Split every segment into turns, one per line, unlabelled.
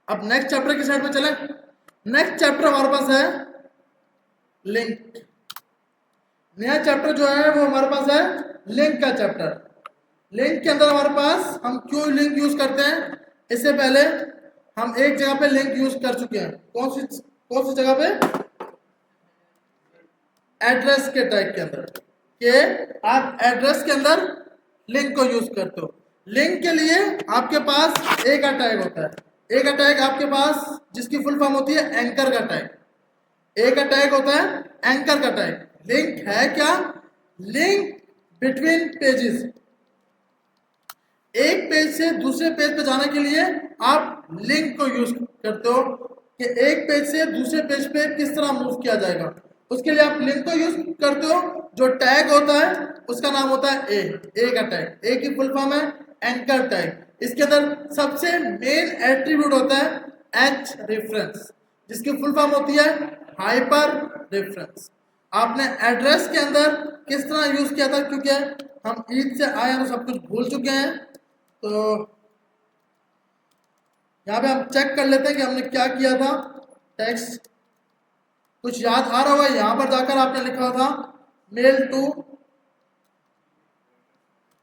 अब next chapter की side में चले। नेक्स्ट चैप्टर हमारे पास है लिंक। नया चैप्टर जो है वो हमारे पास है लिंक का चैप्टर। लिंक के अंदर हमारे पास हम क्यों लिंक यूज करते हैं, इससे पहले हम एक जगह पे लिंक यूज कर चुके हैं। कौन सी जगह पे? एड्रेस के टैग के अंदर, कि आप एड्रेस के अंदर लिंक को यूज करते हो। लिंक के लिए आपके पास ए का टैग होता है। ए का टैग आपके पास जिसकी फुल फॉर्म होती है एंकर का टैग। ए का टैग होता है एंकर का टैग। लिंक है क्या? Link between pages. एक पेज से दूसरे पेज पे जाने के लिए आप लिंक को यूज करते हो कि एक पेज से दूसरे पेज पे किस तरह मूव किया जाएगा। उसके लिए आप लिंक को यूज करते हो। जो टैग होता है उसका नाम होता है ए का टैग। ए की फुल फॉर्म है एंकर टैग। इसके अंदर सबसे मेन एट्रीब्यूट होता है एच रेफरेंस, जिसकी फुल फॉर्म होती है हाइपर रेफरेंस। आपने एड्रेस के अंदर किस तरह यूज किया था, क्योंकि हम ईद से आए हैं तो सब कुछ भूल चुके हैं, तो यहाँ पे हम चेक कर लेते हैं कि हमने क्या किया था। टेक्स्ट कुछ याद आ रहा होगा, यहाँ पर जाकर आपने लिखा था मेल टू,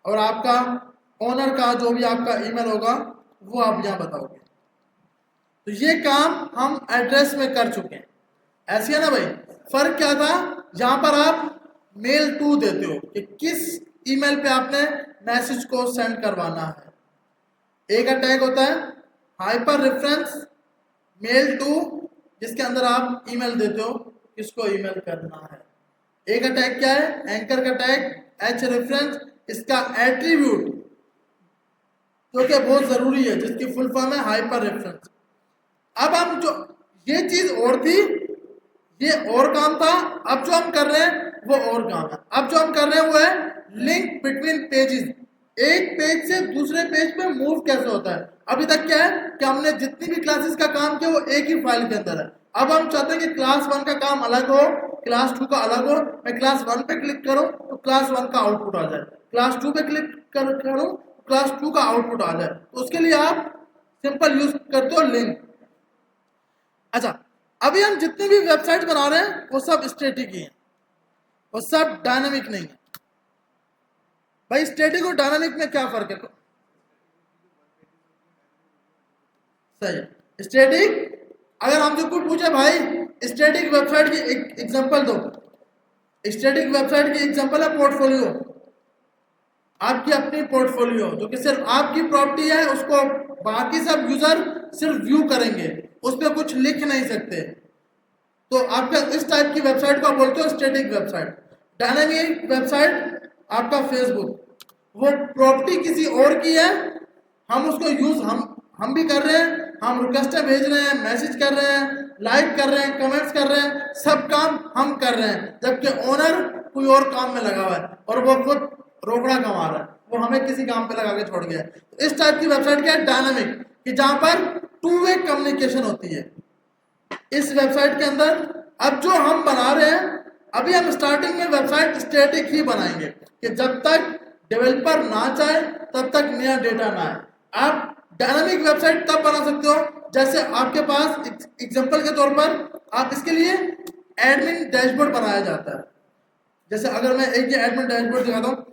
और आपका ओनर का जो भी आपका ईमेल होगा वो आप यहाँ बताओगे। तो ये काम हम एड्रेस में कर चुके हैं। ऐसे है ना भाई? फर्क क्या था? यहाँ पर आप मेल टू देते हो कि किस ईमेल पे आपने मैसेज को सेंड करवाना है। ए का टैग होता है हाइपर रेफरेंस मेल टू, जिसके अंदर आप ईमेल देते हो किसको ईमेल करना है। ए का टैग क्या है? एंकर का टैग एच रेफरेंस, इसका एट्रीब्यूट जो कि बहुत जरूरी है, जिसकी फुल फॉर्म है हाइपर रेफरेंस। अब हम जो ये चीज और थी, ये और काम था। अब जो हम कर रहे हैं वो और काम है। अब जो हम कर रहे हैं वो है लिंक बिटवीन पेजेस। एक पेज से दूसरे पेज पे मूव कैसे होता है। अभी तक क्या है कि हमने जितनी भी क्लासेस का काम किया वो एक ही फाइल के अंदर है। अब हम चाहते हैं कि क्लास 1 का काम अलग हो, क्लास 2 का अलग हो। मैं क्लास 1 पे क्लिक करूं तो क्लास 1 का आउटपुट आ जाए, क्लास 2 पे क्लिक करूं क्लास 2 का आउटपुट आ जाए। तो उसके लिए आप सिंपल यूज करते हो लिंक। अच्छा, अभी हम जितनी भी वेबसाइट बना रहे हैं वो सब स्टैटिक ही हैं, वो सब डायनामिक नहीं है। भाई स्टैटिक और डायनामिक में क्या फर्क है? सही। स्टैटिक, अगर हमसे कोई पूछे भाई स्टैटिक वेबसाइट की एक एग्जांपल दो, स्टैटिक वेबसाइट की एग्जांपल है पोर्टफोलियो। आपकी अपनी पोर्टफोलियो जो कि सिर्फ आपकी प्रॉपर्टी है, उसको बाकी सब यूजर सिर्फ व्यू करेंगे, उस पर कुछ लिख नहीं सकते। तो आपका इस टाइप की वेबसाइट को आप बोलते हो स्टैटिक वेबसाइट। डायनामिक वेबसाइट आपका फेसबुक, वो प्रॉपर्टी किसी और की है, हम उसको यूज हम भी कर रहे हैं, हम रिक्वेस्टें भेज रहे हैं, मैसेज कर रहे हैं, लाइक कर रहे हैं, कमेंट्स कर रहे हैं, सब काम हम कर रहे हैं, जबकि ओनर कोई और काम में लगा हुआ है और वो खुद रोकड़ा कमा रहा है, वो हमें किसी काम पे लगा के छोड़ गया है। तो इस टाइप की वेबसाइट क्या है? डायनामिक, कि जहां पर टू वे कम्युनिकेशन होती है इस वेबसाइट के अंदर। अब जो हम बना रहे हैं, अभी हम स्टार्टिंग में वेबसाइट स्टैटिक ही बनाएंगे कि जब तक डेवलपर ना चाहे तब तक नया डेटा ना आए। आप डायनामिक वेबसाइट तब बना सकते हो जैसे आपके पास एग्जांपल के तौर पर आप इसके लिए एडमिन डैशबोर्ड बनाया जाता है। जैसे अगर मैं एक एडमिन डैशबोर्ड दिखाता हूँ,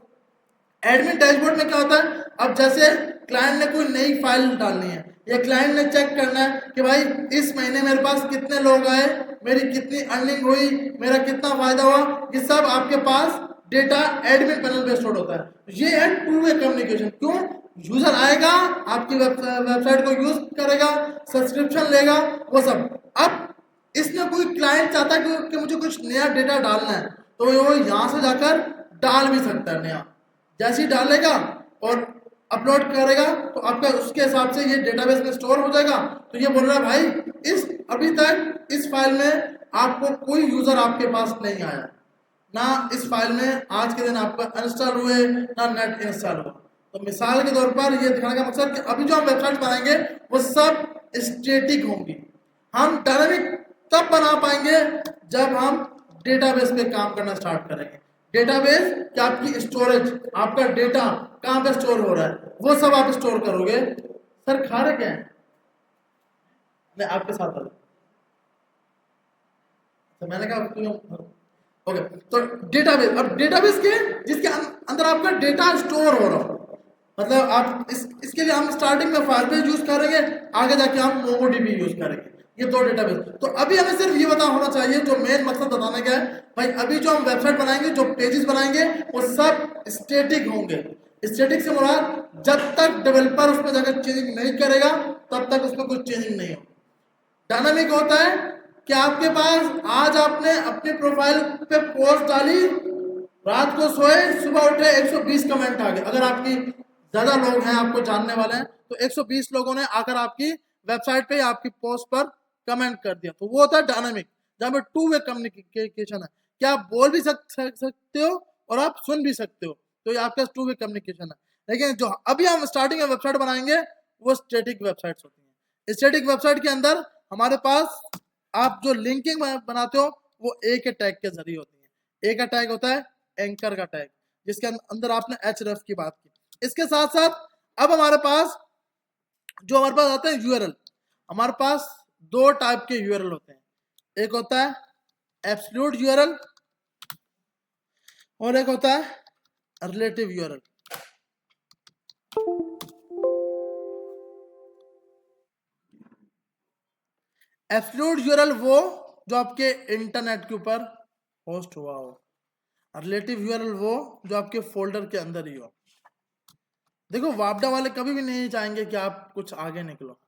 एडमिन डैशबोर्ड में क्या होता है, अब जैसे क्लाइंट ने कोई नई फाइल डालनी है या क्लाइंट ने चेक करना है कि भाई इस महीने मेरे पास कितने लोग आए, मेरी कितनी अर्निंग हुई, मेरा कितना फायदा हुआ, ये सब आपके पास डेटा एडमिन पैनल पे स्टोर होता है। ये है टू वे कम्युनिकेशन। क्यों? यूजर आएगा, आपकी वेबसाइट को यूज करेगा, सब्सक्रिप्शन लेगा, वो सब। अब इसमें कोई क्लाइंट चाहता है कि मुझे कुछ नया डेटा डालना है, तो वो यहाँ से जाकर डाल भी सकता है नया। जैसे ही डालेगा और अपलोड करेगा तो आपका उसके हिसाब से ये डेटाबेस में स्टोर हो जाएगा। तो ये बोल रहा है भाई इस अभी तक इस फाइल में आपको कोई यूजर आपके पास नहीं आया, ना इस फाइल में आज के दिन आपका इंस्टॉल हुए, ना नेट इंस्टॉल हुआ। तो मिसाल के तौर पर ये दिखाने का मकसद कि अभी जो हम वेबसाइट बनाएंगे वो सब स्टैटिक होंगी। हम डायनामिक तब बना पाएंगे जब हम डेटाबेस पे काम करना स्टार्ट करेंगे। डेटाबेस कि आपकी स्टोरेज, आपका डेटा कहाँ पे स्टोर हो रहा है, वो सब आप स्टोर करोगे। सर खा रहे क्या है? नहीं आपके साथ वाले। तो मैंने कहा ओके। तो डेटाबेस, अब डेटाबेस के जिसके अंदर आपका डेटा स्टोर हो रहा हो, मतलब आप इसके लिए हम स्टार्टिंग में फायरबेस यूज करेंगे, आगे जाके हम मोंगोडीबी यूज करेंगे, ये दो डेटाबेस। तो अभी हमें सिर्फ ये पता होना चाहिए, जो मेन मकसद बताने का है भाई, अभी जो हम वेबसाइट बनाएंगे, जो पेजेस बनाएंगे, वो सब स्टैटिक होंगे। स्टैटिक से मुराद जब तक डेवलपर उसमें जाकर चेंजिंग नहीं करेगा तब तक उसमें कुछ चेंजिंग नहीं होगा। डायनामिक होता है कि आपके पास आज आपने अपनी प्रोफाइल पे पोस्ट डाली, रात को सोए, सुबह उठे 120 कमेंट आ गए। अगर आपकी ज्यादा लोग हैं, आपको जानने वाले हैं, तो 120 लोगों ने आकर आपकी वेबसाइट पे आपकी पोस्ट पर कमेंट कर दिया, तो वो होता है डायनामिक, जहां पे टू वे कम्युनिकेशन है, कि आप बोल भी सकते हो और आप सुन भी सकते हो, तो ये आपका टू वे कम्युनिकेशन है। लेकिन जो अभी हम स्टार्टिंग में वेबसाइट बनाएंगे वो स्टैटिक वेबसाइट्स होती हैं। स्टैटिक वेबसाइट के अंदर हमारे पास आप जो लिंकिंग बनाते हो वो ए के टैग के जरिए होती है। ए का टैग होता है एंकर का टैग, जिसके अंदर आपने href की बात की। इसके साथ साथ अब हमारे पास आते हैं यूआरएल। हमारे पास दो टाइप के यूआरएल होते हैं, एक होता है एब्सोल्यूट यूआरएल और एक होता है रिलेटिव यूआरएल। एब्सोल्यूट यूआरएल वो जो आपके इंटरनेट के ऊपर होस्ट हुआ हो, रिलेटिव यूआरएल वो जो आपके फोल्डर के अंदर ही हो। देखो वापडा वाले कभी भी नहीं चाहेंगे कि आप कुछ आगे निकलो,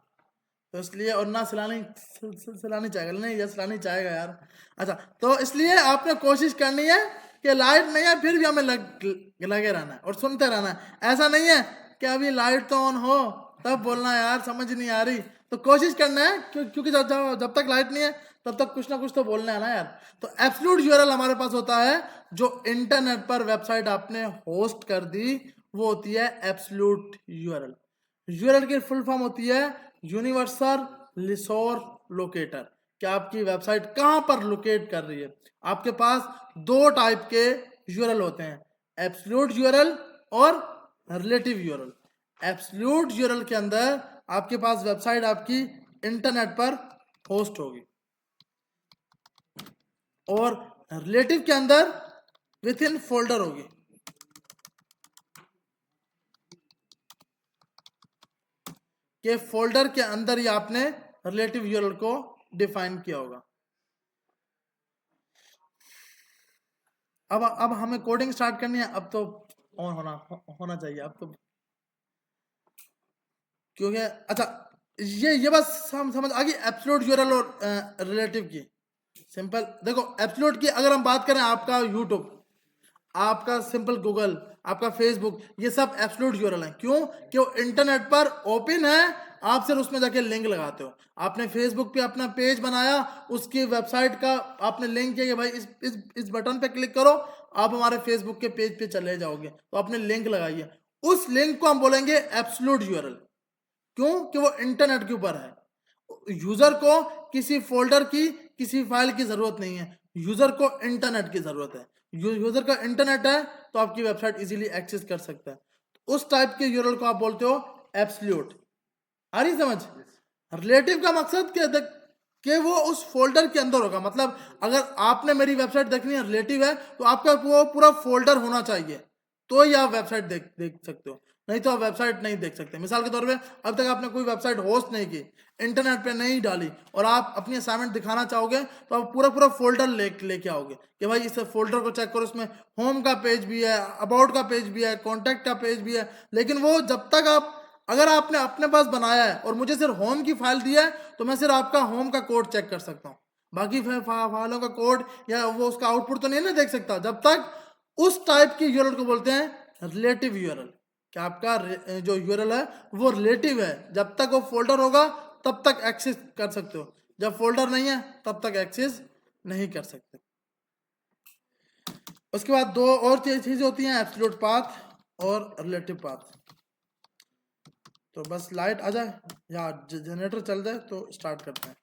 तो इसलिए, और ना सिलानी चाहेगा, नहीं ये सिलानी चाहेगा यार। अच्छा, तो इसलिए आपने कोशिश करनी है कि लाइट नहीं है फिर भी हमें लगे रहना है और सुनते रहना है। ऐसा नहीं है कि अभी लाइट तो ऑन हो तब बोलना यार समझ नहीं आ रही, तो कोशिश करना है क्योंकि जब तक लाइट नहीं है तब तक कुछ ना कुछ तो बोलना है ना यार। तो एब्सोल्यूट यूआरएल हमारे पास होता है, जो इंटरनेट पर वेबसाइट आपने होस्ट कर दी वो होती है एब्सोल्यूट यूआरएल। यूआरएल की फुल फॉर्म होती है यूनिवर्सल रिसोर्स लोकेटर, कि आपकी वेबसाइट कहां पर लोकेट कर रही है। आपके पास दो टाइप के यूआरएल होते हैं, एब्सोल्यूट यूआरएल और रिलेटिव यूआरएल। एब्सोल्यूट यूआरएल के अंदर आपके पास वेबसाइट आपकी इंटरनेट पर होस्ट होगी, और रिलेटिव के अंदर विद इन फोल्डर होगी। के फोल्डर के अंदर ही आपने रिलेटिव यूआरएल को डिफाइन किया होगा। अब हमें कोडिंग स्टार्ट करनी है, अब तो ऑन होना चाहिए अब तो, क्योंकि अच्छा ये बस हम समझ आ गई एब्सोल्यूट यूआरएल और रिलेटिव की। सिंपल देखो, एब्सोल्यूट की अगर हम बात करें, आपका यूट्यूब, आपका सिंपल गूगल, आपका फेसबुक, ये सब एब्सोल्यूट यूआरएल हैं। क्यों? कि वो इंटरनेट पर ओपन है, आप सिर्फ उसमें जाके लिंक लगाते हो। आपने फेसबुक पे अपना पेज बनाया, उसकी वेबसाइट का आपने लिंक किया कि भाई इस बटन पे क्लिक करो, आप हमारे फेसबुक के पेज पे चले जाओगे, तो आपने लिंक लगाई है, उस लिंक को हम बोलेंगे एब्सोल्यूट यूआरएल। क्यों? कि वो इंटरनेट के ऊपर है। यूजर को किसी फोल्डर की, किसी फाइल की जरूरत नहीं है, यूजर को इंटरनेट की जरूरत है। यूजर का इंटरनेट है तो आपकी वेबसाइट इजीली एक्सेस कर सकता है, तो उस टाइप के यूआरएल को आप बोलते हो एब्सोल्यूट। आ रही समझ? रिलेटिव का मकसद क्या है कि वो उस फोल्डर के अंदर होगा। मतलब अगर आपने मेरी वेबसाइट देखनी है, रिलेटिव है, तो आपका वो पूरा फोल्डर होना चाहिए, तो ही आप वेबसाइट देख सकते हो, नहीं तो आप वेबसाइट नहीं देख सकते। मिसाल के तौर पे अब तक आपने कोई वेबसाइट होस्ट नहीं की, इंटरनेट पे नहीं डाली, और आप अपनी असाइनमेंट दिखाना चाहोगे, तो आप पूरा फोल्डर लेके आओगे कि भाई इस फोल्डर को चेक करो, इसमें होम का पेज भी है, अबाउट का पेज भी है, कॉन्टैक्ट का पेज भी है। लेकिन वो जब तक आप, अगर आपने अपने पास बनाया है और मुझे सिर्फ होम की फाइल दी है, तो मैं सिर्फ आपका होम का कोड चेक कर सकता हूँ, बाकी फाइलों का कोड या वो उसका आउटपुट तो नहीं ना देख सकता। जब तक उस टाइप की यूआरएल को बोलते हैं रिलेटिव यूआरएल, कि आपका जो यूआरएल है वो रिलेटिव है। जब तक वो फोल्डर होगा तब तक एक्सेस कर सकते हो, जब फोल्डर नहीं है तब तक एक्सेस नहीं कर सकते। उसके बाद दो और चीजें होती हैं, एब्सोल्यूट पाथ और रिलेटिव पाथ। तो बस लाइट आ जाए या जनरेटर चल जाए तो स्टार्ट करते हैं।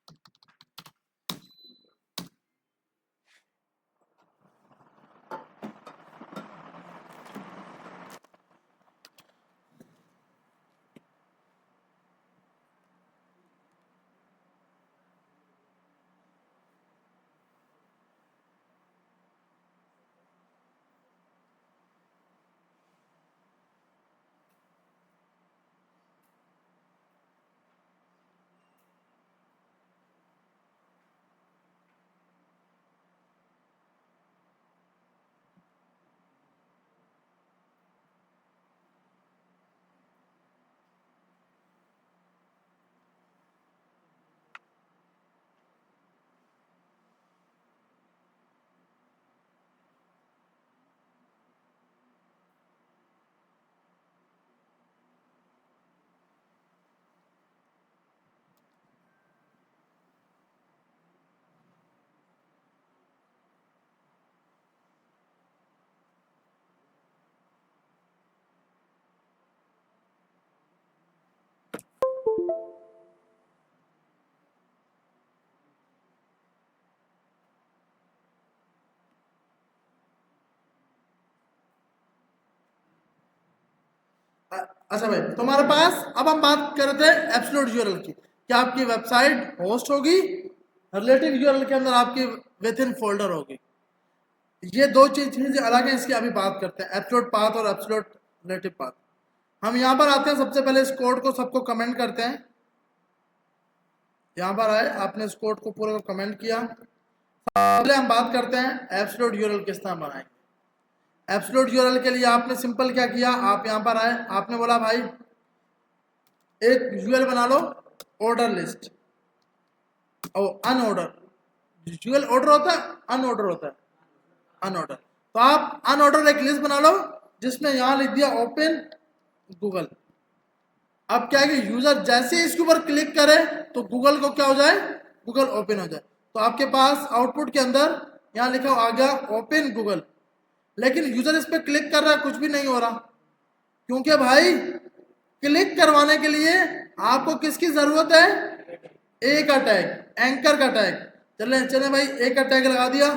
अच्छा भाई, तो हमारे पास अब हम बात कर रहे थे एब्सोल्यूट यूआरएल की, कि आपकी वेबसाइट होस्ट होगी, रिलेटिव यूआरएल के अंदर आपकी विद इन फोल्डर होगी। ये दो चीजें अलग हैं, इसकी अभी बात करते हैं, एब्सोल्यूट पाथ और एब्सोल्यूट रिलेटिव पाथ। हम यहाँ पर आते हैं, सबसे पहले इस कोड को सबको कमेंट करते हैं। यहाँ पर आए, आपने इस कोड को पूरे को कमेंट किया। पहले हम बात करते हैं एब्सोल्यूट यूआरएल किस तरह बनाएंगे। एब्सोल्यूट यूआरएल के लिए आपने सिंपल क्या किया, आप यहाँ पर आए, आपने बोला भाई एक यूआरएल बना लो, ऑर्डर लिस्ट और अनऑर्डर। यूआरएल ऑर्डर होता है, अनऑर्डर होता है, अनऑर्डर। तो आप अनऑर्डर एक लिस्ट बना लो जिसमें यहां लिख दिया ओपन गूगल। अब क्या है कि यूजर जैसे ही इसके ऊपर क्लिक करे तो गूगल को क्या हो जाए, गूगल ओपन हो जाए। तो आपके पास आउटपुट के अंदर यहां लिखा आ गया ओपन गूगल, लेकिन यूजर इस पर क्लिक कर रहा है, कुछ भी नहीं हो रहा, क्योंकि भाई क्लिक करवाने के लिए आपको किसकी जरूरत है, ए का टैग, एंकर का टैग। चले चले भाई, ए का टैग लगा दिया,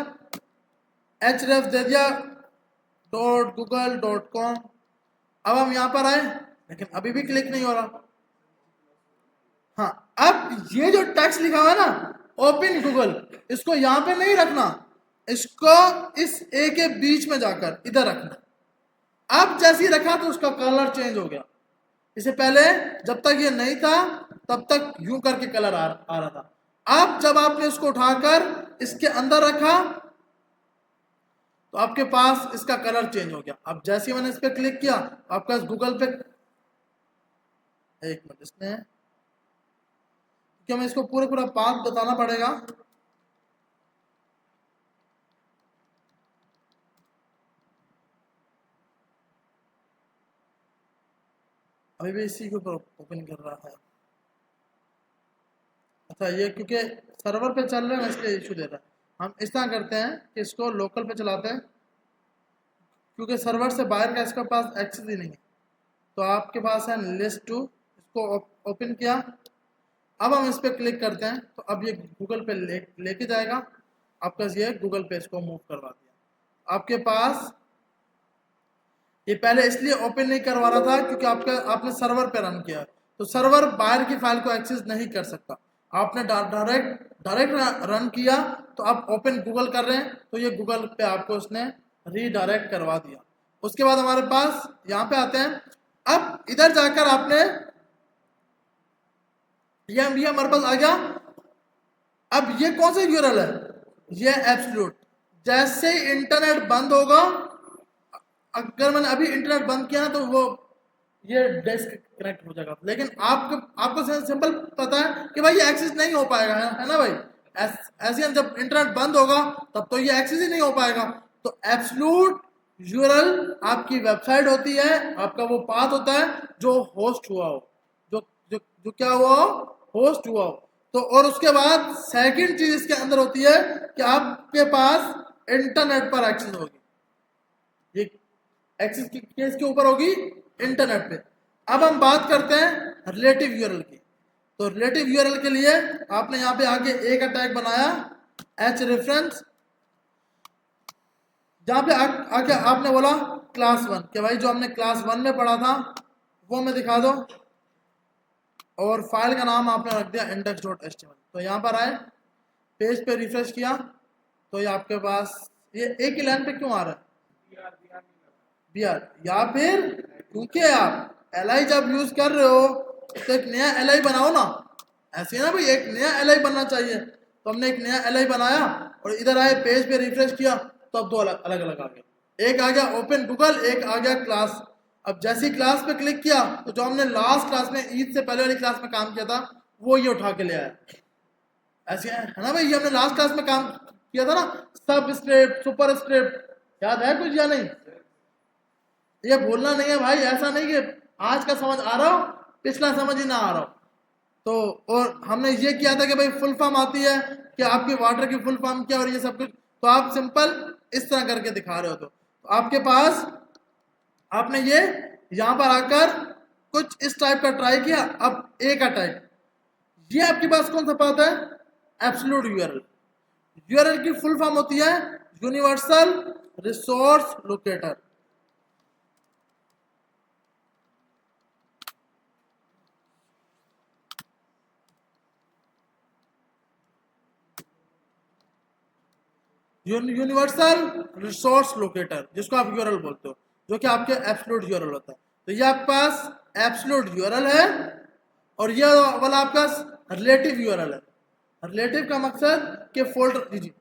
href दे दिया .google.com। अब हम यहां पर आए, लेकिन अभी भी क्लिक नहीं हो रहा। हाँ, अब ये जो टेक्स्ट लिखा हुआ है ना ओपन गूगल, इसको यहां पे नहीं रखना, इसको इस ए के बीच में जाकर इधर रखना। अब जैसे ही रखा तो उसका कलर चेंज हो गया। इससे पहले जब तक ये नहीं था तब तक यूं करके कलर आ रहा था। अब जब आपने इसको उठाकर इसके अंदर रखा तो आपके पास इसका कलर चेंज हो गया। अब जैसे ही मैंने इस पर क्लिक किया, आपका गूगल पे, एक मिनट, इसने क्या, मैं इसको पूरा पाथ बताना पड़ेगा। अभी भी इसी के ऊपर ओपन कर रहा है। अच्छा, ये क्योंकि सर्वर पे चल रहा है ना इसलिए इशू दे रहा है। हम इस तरह करते हैं कि इसको लोकल पे चलाते हैं, क्योंकि सर्वर से बाहर का इसके पास एक्सेस ही नहीं है। तो आपके पास है लिस्ट टू, इसको ओपन किया। अब हम इस पर क्लिक करते हैं तो अब ये गूगल पे लेके जाएगा। आपका ये गूगल पे इसको मूव करवा दिया। आपके पास ये पहले इसलिए ओपन नहीं करवा रहा था क्योंकि आपने सर्वर पे रन किया, तो सर्वर बाहर की फाइल को एक्सेस नहीं कर सकता। आपने डायरेक्ट रन किया तो आप ओपन गूगल कर रहे हैं, तो ये गूगल पे आपको उसने रीडायरेक्ट करवा दिया। उसके बाद हमारे पास यहाँ पे आते हैं। अब इधर जाकर आपने ये हमारे पास आ गया। अब ये कौन सा यूआरएल है, ये एब्सोल्यूट। जैसे इंटरनेट बंद होगा, अगर मैंने अभी इंटरनेट बंद किया तो वो ये डेस्क कनेक्ट हो जाएगा, लेकिन आपको सिंपल पता है कि भाई ये एक्सेस नहीं हो पाएगा, है ना भाई। ऐसे जब इंटरनेट बंद होगा तब तो ये एक्सेस ही नहीं हो पाएगा। तो एब्सोल्यूट यूआरएल आपकी वेबसाइट होती है, आपका वो पाथ होता है जो होस्ट हुआ हो, जो क्या हुआ हो, होस्ट हुआ हो। तो और उसके बाद सेकंड चीज इसके अंदर होती है कि आपके पास इंटरनेट पर एक्सेस होगी। ये एक्सेस के ऊपर होगी, इंटरनेट पे। अब हम बात करते हैं रिलेटिव यूआरएल की। तो रिलेटिव यूआरएल के लिए आपने यहाँ पे आगे ए का टैग बनाया, एच रेफरेंस, जहां पे आगे आपने बोला क्लास 1 कि भाई जो हमने क्लास 1 में पढ़ा था वो मैं दिखा दो, और फाइल का नाम आपने रख दिया index.html। तो यहाँ पर आए, पेज पे रिफ्रेश किया तो ये आपके पास ये एक ही लाइन पे क्यों आ रहा है, BR, या फिर क्योंकि आप एलआई जब यूज कर रहे हो तो एक नया एलआई बनाओ ना, ऐसे ना भाई, एक नया एलआई बनना चाहिए। तो हमने एक नया एलआई बनाया और इधर आए, पेज पे रिफ्रेश किया तो अब दो अलग अलग आ गए। एक आ गया ओपन गूगल, एक आ गया क्लास। अब जैसी क्लास पे क्लिक किया तो जो हमने लास्ट क्लास में, ईद से पहले वाली क्लास में काम किया था, वो ये उठा के ले आया। ऐसे है ना भाई, ये हमने लास्ट क्लास में काम किया था ना, सब स्क्रिप्ट, सुपर स्क्रिप्ट, याद है कुछ या नहीं। ये भूलना नहीं है भाई, ऐसा नहीं कि आज का समझ आ रहा हो पिछला समझ ही ना आ रहा हो। तो और हमने ये किया था कि भाई फुल फॉर्म आती है कि आपकी वाटर की फुल फॉर्म क्या और ये सब कुछ, तो आप सिंपल इस तरह करके दिखा रहे हो। तो आपके पास आपने ये यहां पर आकर कुछ इस टाइप का ट्राई किया। अब ए का टाइप, ये आपके पास कौन सा पाथ है, एब्सोल्यूट यूआरएल। यूआरएल की फुल फॉर्म होती है universal resource locator. Universal resource locator, जिसको आप यूआरएल बोलते हो, जो कि आपके एब्सोल्यूट यूआरएल होता है। तो ये आपके पास एब्सोल्यूट यूआरएल है और ये वाला आपका रिलेटिव यूआरएल है। रिलेटिव का मकसद कि फोल्डर जी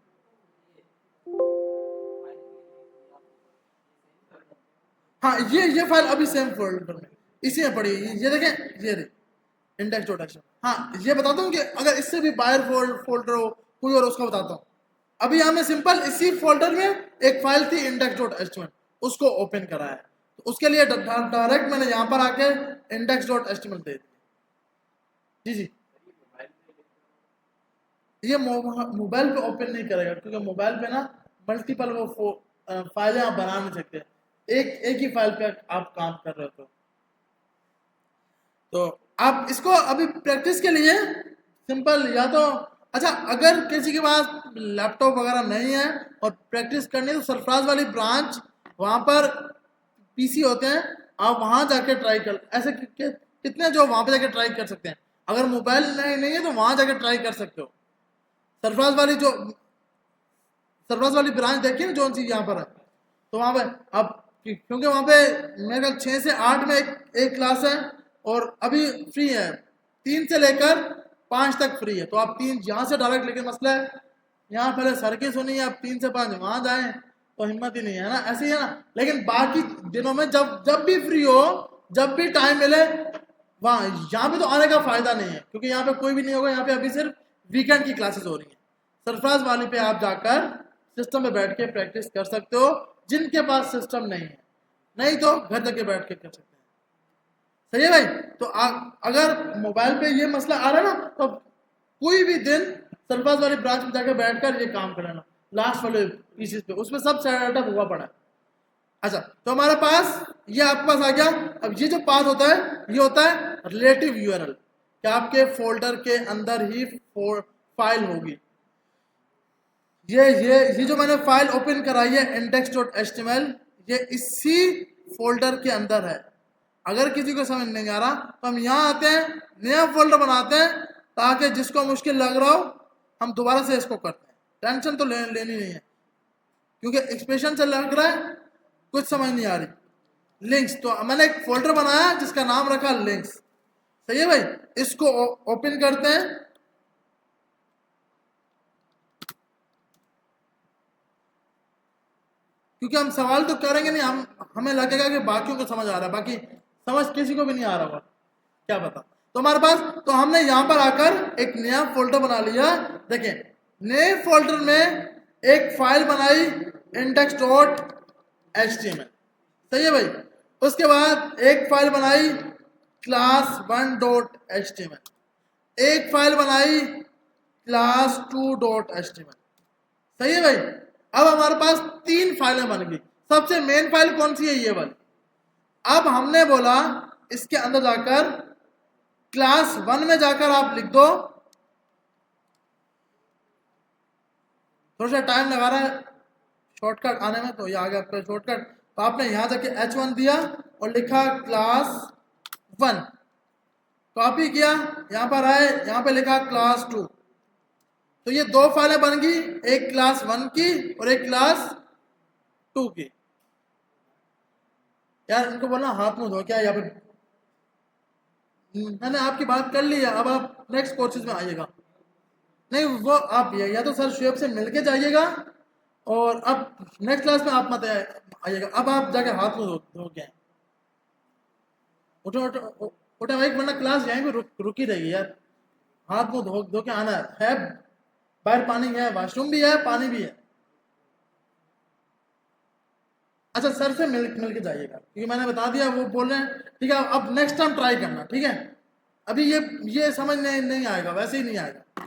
हाँ, ये फाइल अभी सेम फोल्डर में इसी में पड़ी है। ये देखें, ये इंडेक्स डॉट एच। हाँ, ये बताता हूँ कि अगर इससे भी बाहर फोल्डर हो कोई और, उसका बताता हूँ। अभी हमने सिंपल इसी फोल्डर में एक फाइल थी इंडेक्स डॉट एच, उसको ओपन करा है। तो उसके लिए डायरेक्ट मैंने यहाँ पर आके इंडेक्स डॉट एच दे दिया। जी जी, ये मोबाइल पे ओपन नहीं करेगा, क्योंकि मोबाइल पे ना मल्टीपल वो फाइलें आप बना नहीं सकते, एक ही फाइल पे आप काम कर रहे हो। तो आप इसको अभी प्रैक्टिस के लिए सिंपल, या तो अच्छा, अगर किसी के पास लैपटॉप वगैरह नहीं है और प्रैक्टिस करनी है, तो सरफराज वाली ब्रांच, वहाँ पर पीसी होते हैं, आप वहाँ जाके ट्राई कर, ऐसे कितने जो वहाँ पे जाके ट्राई कर सकते हैं। अगर मोबाइल नहीं है तो वहाँ जाके ट्राई कर सकते हो। सरफराज वाली जो सरफराज वाली ब्रांच देखिए ना, जो सी यहाँ पर है, तो वहाँ पे अब, क्योंकि वहाँ पे मेरे ख्याल 6 से 8 में एक क्लास है, और अभी फ्री है, 3 से लेकर 5 तक फ्री है। तो आप 3 यहाँ से डायरेक्ट, लेकिन मसला है यहाँ पहले सर की सुनी है, आप 3 से 5 वहाँ जाएं तो हिम्मत ही नहीं है ना, ऐसे ही है ना। लेकिन बाकी दिनों में जब जब भी फ्री हो, जब भी टाइम मिले, वहाँ यहाँ पे तो आने का फायदा नहीं है, क्योंकि यहाँ पे कोई भी नहीं होगा। यहाँ पे अभी सिर्फ वीकेंड की क्लासेस हो रही हैं। सरफराज वाली पे आप जाकर सिस्टम में बैठ के प्रैक्टिस कर सकते हो, जिनके पास सिस्टम नहीं है, नहीं तो घर जाके बैठ के कर सकते हैं। सही है भाई। तो अगर मोबाइल पे ये मसला आ रहा है ना, तो कोई भी दिन सरफराज वाली ब्रांच में जाकर बैठकर ये काम कर लेना, लास्ट वाले पीसीस पे, उसमें सब सेटअप हुआ पड़ा है। अच्छा, तो हमारे पास ये आपके पास आ गया। अब ये जो पाथ होता है, ये होता है रिलेटिव यूआरएल, कि आपके फोल्डर के अंदर ही फाइल होगी। ये जो मैंने फाइल ओपन कराई है index.html, ये इसी फोल्डर के अंदर है। अगर किसी को समझ नहीं आ रहा तो हम यहाँ आते हैं, नया फोल्डर बनाते हैं, ताकि जिसको मुश्किल लग रहा हो हम दोबारा से इसको करते हैं। टेंशन तो लेनी नहीं है, क्योंकि एक्सप्रेशन से लग रहा है कुछ समझ नहीं आ रही। लिंक्स, तो मैंने एक फोल्डर बनाया जिसका नाम रखा लिंक्स। सही है भाई। इसको ओपन करते हैं। क्योंकि हम सवाल तो करेंगे नहीं, हमें लगेगा कि बाकियों को समझ आ रहा है, बाकी समझ किसी को भी नहीं आ रहा होगा, क्या पता। तो हमारे पास, तो हमने यहां पर आकर एक नया फोल्डर बना लिया। देखिए, नए फोल्डर में एक फाइल बनाई index.html। सही है भाई। उसके बाद एक फाइल बनाई class1.html, एक फाइल बनाई class2.html। सही है भाई। अब हमारे पास 3 फाइलें बन गई। सबसे मेन फाइल कौन सी है? ये वाली। अब हमने बोला इसके अंदर जाकर क्लास 1 में जाकर आप लिख दो, थोड़ा सा टाइम लगा रहा है शॉर्टकट आने में, तो ये आ गया आपका शॉर्टकट। तो आपने यहां जाके H1 दिया और लिखा क्लास 1, कॉपी किया, यहां पर आए, यहां पे लिखा क्लास 2। तो ये 2 फाइलें बन गई, एक क्लास 1 की और एक क्लास 2 की। यार इनको बोलना हाथ मुंह धो, क्या यहाँ पे मैंने आपकी बात कर ली है, अब आप नेक्स्ट कोर्सेज में आइएगा। नहीं, वो आप या तो सर शुएब से मिलके जाइएगा, और अब नेक्स्ट क्लास में आप मत आइएगा। अब आप जाके हाथ मुंह धो के आए। उठो उठो उठो भाई, वरना क्लास यहीं पे रुकी रहेगी यार। हाथ मुंह धो के आना है। बाहर पानी है, वॉशरूम भी है, पानी भी है। अच्छा, सर से मिल के जाइएगा, क्योंकि मैंने बता दिया, वो बोल रहे हैं। ठीक है, अब नेक्स्ट टाइम ट्राई करना, ठीक है। अभी ये समझ नहीं आएगा, वैसे ही नहीं आएगा।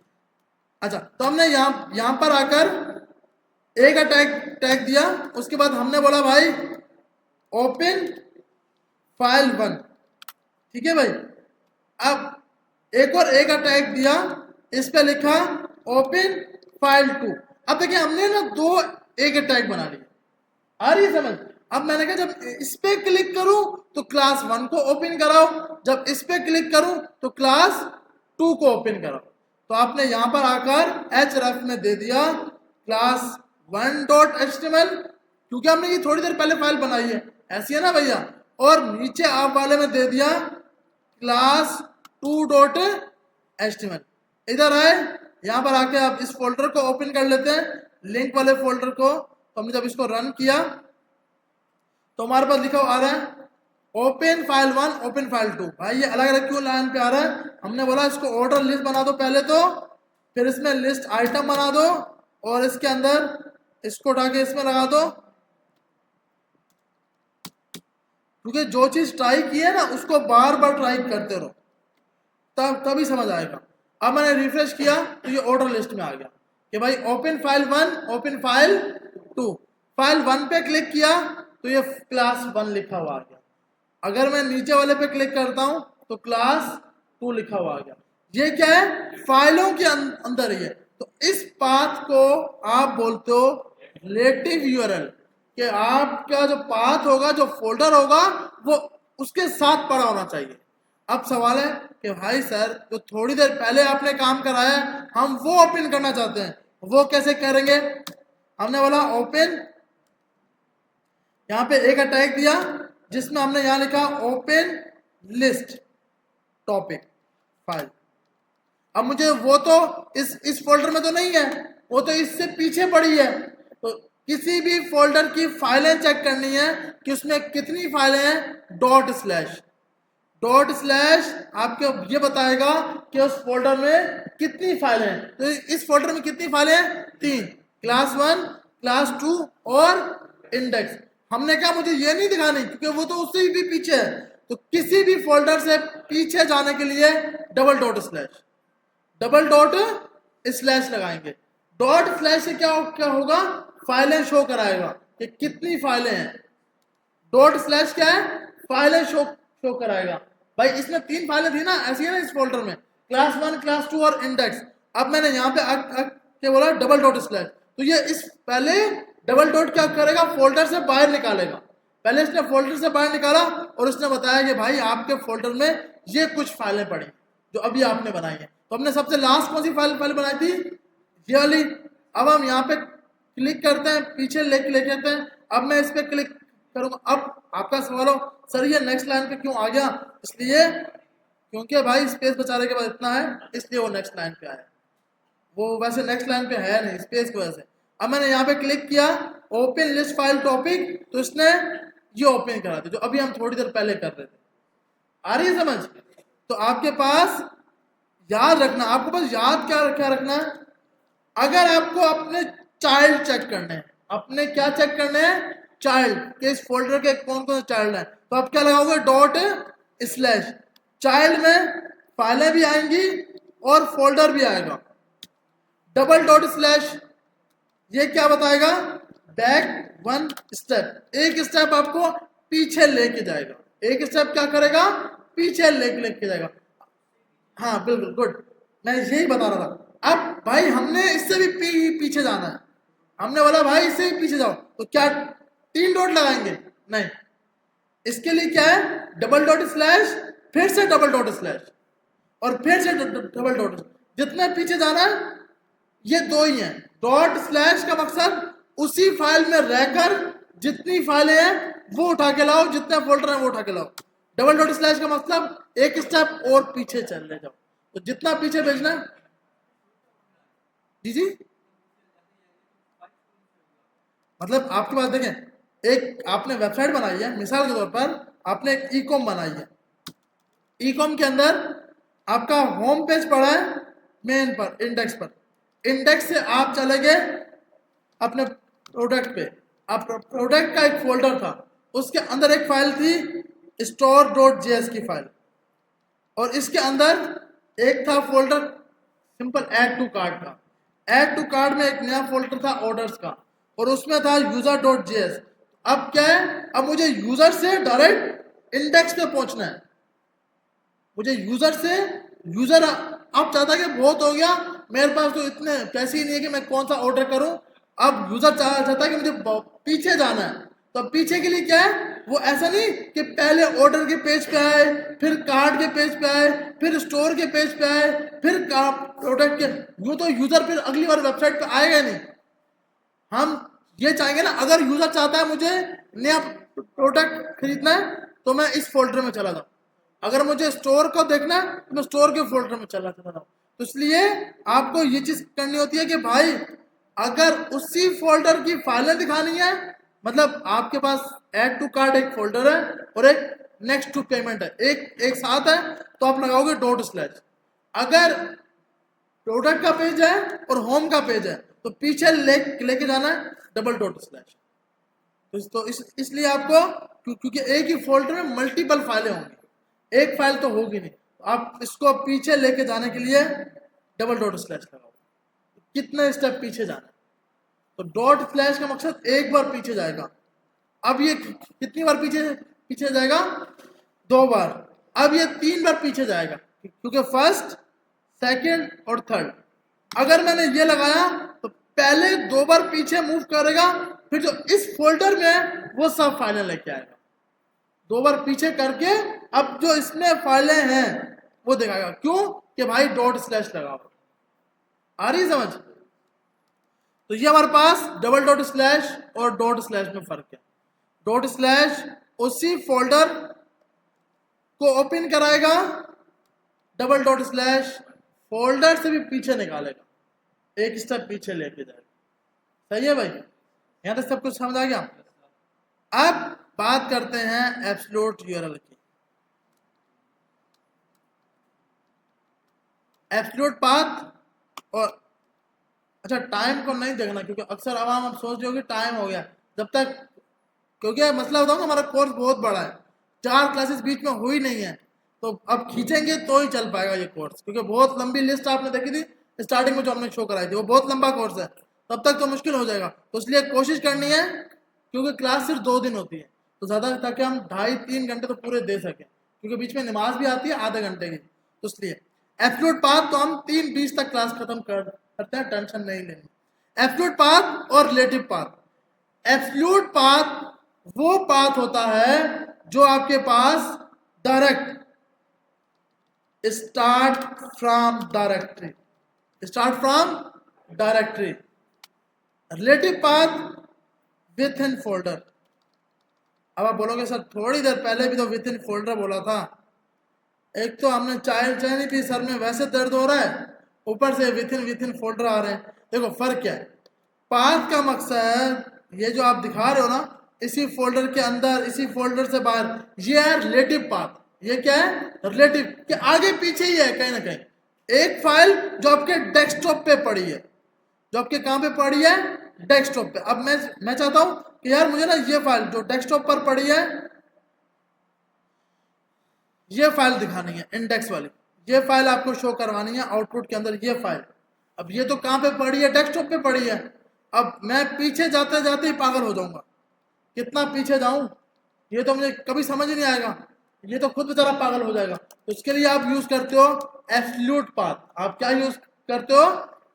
अच्छा, तो हमने यहाँ पर आकर ए का टैग दिया। उसके बाद हमने बोला भाई ओपन फाइल 1, ठीक है भाई। अब एक और ए का टैग दिया, इस पे लिखा ओपन फाइल 2। अब देखिए, हमने ना 2 ए के टैग बना लिए। आ रही है समझ? अब मैंने कहा जब इस पे क्लिक करूं तो क्लास 1 को ओपन कराओ, जब इस पे क्लिक करूं तो क्लास 2 को ओपन कराओ। तो आपने यहां पर आकर href में दे दिया क्लास 1.html, क्योंकि हमने ये थोड़ी देर पहले फाइल बनाई है, ऐसी है ना भैया। और नीचे आप वाले में दे दिया क्लास 2.html। इधर आए, यहाँ पर आके आप इस फोल्डर को ओपन कर लेते हैं, लिंक वाले फोल्डर को। तो हमने जब इसको रन किया तो हमारे पास लिखा आ रहा है ओपन फाइल 1, ओपन फाइल 2। भाई ये अलग अलग क्यों लाइन पे आ रहा है? हमने बोला इसको ऑर्डर लिस्ट बना दो पहले, तो फिर इसमें लिस्ट आइटम बना दो, और इसके अंदर इसको उठा के इसमें लगा दो, क्योंकि जो चीज ट्राई की है ना उसको बार बार ट्राई करते रहो, तभी समझ आएगा। अब मैंने रिफ्रेश किया तो ये ऑर्डर लिस्ट में आ गया कि भाई open file 1, open file 2। File 1 पे क्लिक किया तो ये क्लास 1 लिखा हुआ आ गया। अगर मैं नीचे वाले पे क्लिक करता हूं तो क्लास 2 लिखा हुआ आ गया। ये क्या है? फाइलों के अंदर ही है। तो इस पाथ को आप बोलते हो रिलेटिव यूआरएल, कि आपका जो पाथ होगा, जो फोल्डर होगा, वो उसके साथ पड़ा होना चाहिए। अब सवाल है कि भाई सर जो थोड़ी देर पहले आपने काम कराया हम वो ओपन करना चाहते हैं, वो कैसे करेंगे? हमने बोला ओपन, यहाँ पे एक अटैक दिया जिसमें हमने यहाँ लिखा ओपन लिस्ट टॉपिक फाइल। अब मुझे वो तो इस फोल्डर में तो नहीं है, वो तो इससे पीछे पड़ी है। तो किसी भी फोल्डर की फाइलें चेक करनी है कि उसमें कितनी फाइलें हैं, डॉट स्लैश आपको ये बताएगा कि उस फोल्डर में कितनी फाइलें हैं। तो इस फोल्डर में कितनी फाइलें हैं? 3, क्लास 1, क्लास 2 और इंडेक्स। हमने कहा मुझे ये नहीं दिखानी क्योंकि वो तो उससे भी पीछे है। तो किसी भी फोल्डर से पीछे जाने के लिए डबल डॉट स्लैश लगाएंगे। डॉट स्लैश से क्या होगा? फाइलें शो कराएगा कि कितनी फाइलें हैं। डॉट स्लैश क्या है? फाइलें शो कराएगा। भाई इसमें 3 फाइलें थी ना, ऐसी है ना इस फोल्डर में, क्लास 1, क्लास 2 और इंडेक्स। अब मैंने यहाँ पे क्या बोला? Double dot slash. तो ये इस पहले डबल डॉट क्या करेगा? फोल्डर से बाहर निकालेगा। पहले इसने फोल्डर से बाहर निकाला और उसने बताया कि भाई आपके फोल्डर में ये कुछ फाइलें पड़ी जो अभी आपने बनाई है। तो हमने सबसे लास्ट कौन सी फाइल बनाई थी? ये वाली। अब हम यहाँ पे क्लिक करते हैं, पीछे लेके जाते हैं। अब मैं इस पे क्लिक करूंगा। अब आपका सवाल हो सर ये नेक्स्ट लाइन पे क्यों आ गया? इसलिए क्योंकि भाई स्पेस बचाने के बाद इतना है, इसलिए वो नेक्स्ट लाइन पे आया। वो वैसे नेक्स्ट लाइन पे है नहीं, स्पेस की वजह से। अब मैंने यहाँ पे क्लिक किया ओपन लिस्ट फाइल टॉपिक, तो इसने ये ओपन करा दिया जो अभी हम थोड़ी देर पहले कर रहे थे। आ रही है समझ? तो आपके पास याद रखना, आपको बस याद क्या रखना है, अगर आपको अपने चाइल्ड चेक करने हैं, अपने क्या चेक करने हैं? चाइल्ड के इस फोल्डर के कौन कौन से चाइल्ड हैं, तो आप क्या लगाओगे? Dot slash. चाइल्ड में फाइलें भी आएंगी और फोल्डर भी आएगा। डबल डॉट स्लैश ये क्या बताएगा? बैक 1 स्टेप, एक स्टेप आपको पीछे लेके जाएगा। एक स्टेप क्या करेगा? पीछे लेके जाएगा। हाँ बिल्कुल गुड, मैं यही बता रहा था। अब भाई हमने इससे भी पीछे जाना है। हमने बोला भाई इससे भी पीछे जाओ, तो क्या 3 डॉट लगाएंगे? नहीं, इसके लिए क्या है? डबल डॉट स्लैश, फिर से डबल डॉट स्लैश और फिर से डबल डॉट। जितने पीछे जाना है ये 2 ही हैं। डॉट स्लैश का मकसद उसी फाइल में रहकर जितनी फाइलें हैं वो उठा के लाओ, जितने फोल्डर हैं वो उठा के लाओ। डबल डॉट स्लैश का मतलब एक स्टेप और पीछे चल जाओ। तो जितना पीछे भेजना है जी मतलब आपके पास देखें, एक आपने वेबसाइट बनाई है, मिसाल के तौर पर आपने एक ई कॉम बनाई है। ई कॉम के अंदर आपका होम पेज पड़ा है मेन पर, इंडेक्स पर। इंडेक्स से आप चले गए अपने प्रोडक्ट पे। आप प्रोडक्ट का एक फोल्डर था, उसके अंदर एक फाइल थी store.js की फाइल, और इसके अंदर एक था folder simple add to cart का। ऐड टू कार्ट में एक नया फोल्डर था ऑर्डर्स का, और उसमें था user.js। अब क्या है? अब मुझे यूजर से डायरेक्ट इंडेक्स पे पहुंचना है। मुझे यूजर से यूजर अब चाहता है कि बहुत हो गया, मेरे पास तो इतने पैसे ही नहीं है कि मैं कौन सा ऑर्डर करूं। अब यूजर चाहता है कि मुझे पीछे जाना है। तो अब पीछे के लिए क्या है? वो ऐसा नहीं कि पहले ऑर्डर के पेज पे आए, फिर कार्ड के पेज पे आए, फिर स्टोर के पेज पे आए, फिर प्रोडक्ट के। यूं तो यूजर फिर अगली बार वेबसाइट पे आएगा नहीं। हम ये चाहेंगे ना, अगर यूजर चाहता है मुझे नया प्रोडक्ट खरीदना है तो मैं इस फोल्डर में चला जाऊँ, अगर मुझे स्टोर को देखना है तो मैं स्टोर के फोल्डर में चला जाऊँ। तो इसलिए आपको ये चीज करनी होती है कि भाई अगर उसी फोल्डर की फाइलें दिखानी है, मतलब आपके पास ऐड टू कार्ट एक फोल्डर है और एक नेक्स्ट टू पेमेंट है, एक साथ है, तो आप लगाओगे डॉट स्लैश। अगर प्रोडक्ट का पेज है और होम का पेज है तो पीछे लेके जाना है डबल डॉट स्लैश। तो इसलिए आपको क्योंकि एक ही फोल्डर में मल्टीपल फाइलें होंगी, एक फाइल तो होगी नहीं, तो आप इसको पीछे लेके जाने के लिए डबल डॉट स्लैश लगाओ। कितने स्टेप पीछे जाना है, तो डॉट स्लैश का मकसद एक बार पीछे जाएगा। अब ये कितनी बार पीछे पीछे जाएगा, 2 बार। अब ये 3 बार पीछे जाएगा क्योंकि फर्स्ट, सेकंड और थर्ड। अगर मैंने ये लगाया तो पहले 2 बार पीछे मूव करेगा, फिर जो इस फोल्डर में है वो सब फाइलें लेके आएगा। 2 बार पीछे करके अब जो इसमें फाइलें हैं वो दिखाएगा। क्यों कि भाई डॉट स्लैश लगाओ। आ रही समझ? तो ये हमारे पास डबल डॉट स्लैश और डॉट स्लैश में फर्क है। डॉट स्लैश उसी फोल्डर को ओपन कराएगा, डबल डॉट स्लैश फोल्डर से भी पीछे निकालेगा, एक स्टेप पीछे लेके जाएगा। सही है भाई, यहां तक सब कुछ समझ आ गया। अब बात करते हैं एब्सोल्यूट यूआरएल की। एब्सोल्यूट पाथ और अच्छा, टाइम को नहीं देखना क्योंकि अक्सर आवाम आप सोच रहे हो कि टाइम हो गया, जब तक, क्योंकि मसला बताऊँ हमारा कोर्स बहुत बड़ा है, 4 क्लासेस बीच में हुई नहीं है, तो अब खींचेंगे तो ही चल पाएगा ये कोर्स, क्योंकि बहुत लंबी लिस्ट आपने देखी थी स्टार्टिंग में जो हमने शो कराई थी, वो बहुत लंबा कोर्स है, तब तक तो मुश्किल हो जाएगा। तो इसलिए कोशिश करनी है, क्योंकि क्लास सिर्फ 2 दिन होती है, तो ज़्यादा ताकि हम 2.5-3 घंटे तो पूरे दे सकें, क्योंकि बीच में नमाज भी आती है आधे घंटे की। तो इसलिए एब्सोल्यूट पाथ तो हम 3:20 तक क्लास खत्म करते हैं, टेंशन नहीं लेनी। एब्सोल्यूट पाथ और रिलेटिव पाथ। एब्सोल्यूट पाथ वो पाथ होता है जो आपके पास direct start from directory, relative path within folder. अब आप बोलोगे सर थोड़ी देर पहले भी तो विथ इन फोल्डर बोला था, एक तो हमने चाय नहीं पी, सर में वैसे दर्द हो रहा है, ऊपर से विथ इन फोल्डर आ रहे हैं। देखो फर्क क्या है, पाथ का मकसद ये जो आप दिखा रहे हो ना, इसी फोल्डर के अंदर, इसी फोल्डर से बाहर, ये है रिलेटिव पाथ। ये क्या है, रिलेटिव के आगे पीछे ही है कहीं ना कहीं। एक फाइल जो आपके डेस्कटॉप पे पड़ी है, जो आपके कहां पे पड़ी है, डेस्कटॉप पे। अब मैं चाहता हूं कि यार मुझे ना ये फाइल जो डेस्कटॉप पर पड़ी है, ये फाइल दिखानी है इंडेक्स वाली, ये फाइल आपको शो करवानी है आउटपुट के अंदर, ये फाइल। अब ये तो कहां पे पड़ी है, डेस्कटॉप पे पड़ी है। अब मैं पीछे जाते जाते ही पागल हो जाऊंगा, कितना पीछे जाऊं ये तो मुझे कभी समझ ही नहीं आएगा, ये तो खुद बेचारा पागल हो जाएगा। तो इसके लिए आप यूज करते हो एब्सोल्यूट पाथ। आप क्या यूज करते हो,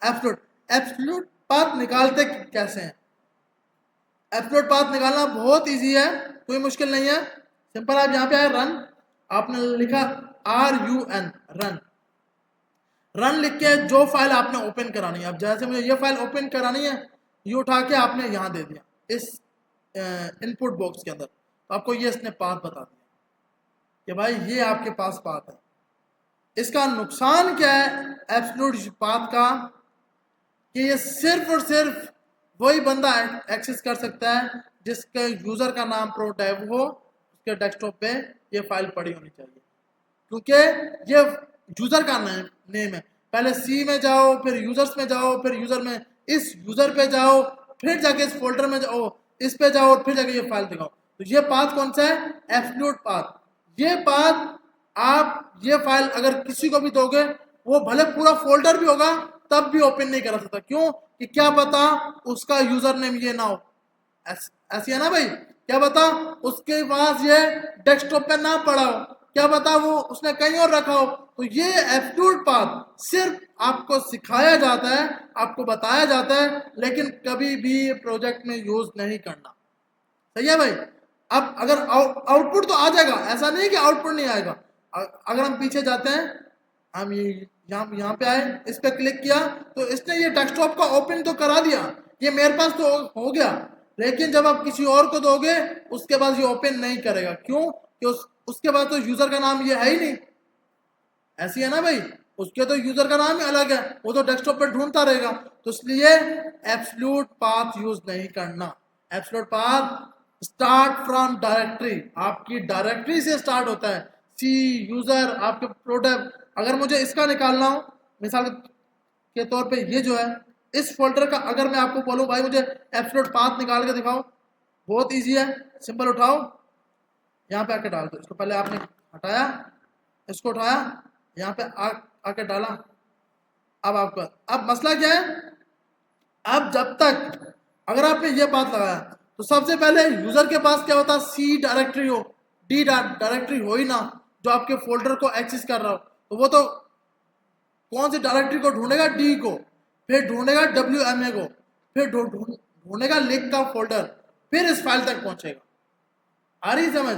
एब्सोल्यूट पाथ निकालते कैसे हैं? एब्सोल्यूट पाथ निकालना बहुत इजी है, कोई मुश्किल नहीं है, सिंपल। आप यहाँ पे आए रन, आपने लिखा RUN, रन लिख के जो फाइल आपने ओपन करानी है, अब जैसे मुझे ये फाइल ओपन करानी है, ये उठा के आपने यहाँ दे दिया इस इनपुट बॉक्स के अंदर, तो आपको ये इसने पाथ बता दिया कि भाई ये आपके पास पाथ है। इसका नुकसान क्या है एब्सोल्यूट पाथ का, कि ये सिर्फ और सिर्फ वही बंदा एक्सेस कर सकता है जिसके यूजर का नाम प्रो टैब हो, उसके डेस्कटॉप पे ये फाइल पड़ी होनी चाहिए, क्योंकि ये यूजर का नेम है। पहले सी में जाओ, फिर यूजर्स में जाओ, फिर यूजर में इस यूजर पे जाओ, फिर जाके इस फोल्डर में जाओ, इस पे जाओ, फिर जाके ये फाइल दिखाओ। तो ये पाथ कौन सा है, एब्सोल्यूट पाथ। ये पाथ आप ये फाइल अगर किसी को भी दोगे, वो भले पूरा फोल्डर भी होगा तब भी ओपन नहीं करा सकता। क्यों कि क्या पता उसका यूजर नेम ये ना हो, ऐसी है ना भाई, क्या पता उसके पास ये डेस्कटॉप पे ना पड़ा हो, क्या पता वो उसने कहीं और रखा हो। तो ये एब्सोल्यूट पाथ सिर्फ आपको सिखाया जाता है, आपको बताया जाता है, लेकिन कभी भी प्रोजेक्ट में यूज नहीं करना। सही है भाई। अब अगर आउटपुट तो आ जाएगा, ऐसा नहीं कि आउटपुट नहीं आएगा। अगर हम पीछे जाते हैं, हम यहाँ पे आए, इस पे क्लिक किया, तो इसने ये डेस्कटॉप का ओपन तो करा दिया, ये मेरे पास तो हो गया, लेकिन जब आप किसी और को दोगे उसके बाद ये ओपन नहीं करेगा। क्यों? कि उसके बाद तो यूजर का नाम ये है ही नहीं। ऐसी है ना भाई, उसके तो यूजर का नाम ही अलग है, वो तो डेस्कटॉप पर ढूंढता रहेगा। तो इसलिए एब्सोल्यूट पाथ यूज नहीं करना। Absolute path start from directory, आपकी डायरेक्टरी से स्टार्ट होता है। सी यूजर आपके प्रोडक्ट, अगर मुझे इसका निकालना हो मिसाल के तौर पे, ये जो है इस फोल्डर का, अगर मैं आपको बोलूं भाई मुझे एब्सोल्यूट पाथ निकाल के दिखाओ, बहुत इजी है, सिंपल। उठाओ, यहाँ पे आके डाल दो इसको, पहले आपने हटाया, इसको उठाया, यहाँ पे आके डाला। अब आपका, अब मसला क्या है, अब जब तक अगर आपने ये बात लगाया तो सबसे पहले यूजर के पास क्या होता है, सी डायरेक्टरी हो, डी डायरेक्टरी हो ही ना, जो आपके फोल्डर को एक्सेस कर रहा हो। तो वो तो कौन सी डायरेक्टरी को ढूंढेगा, डी को, फिर ढूंढेगा WMA को, फिर ढूंढेगा लिंक का फोल्डर, फिर इस फाइल तक पहुंचेगा। आ रही समझ?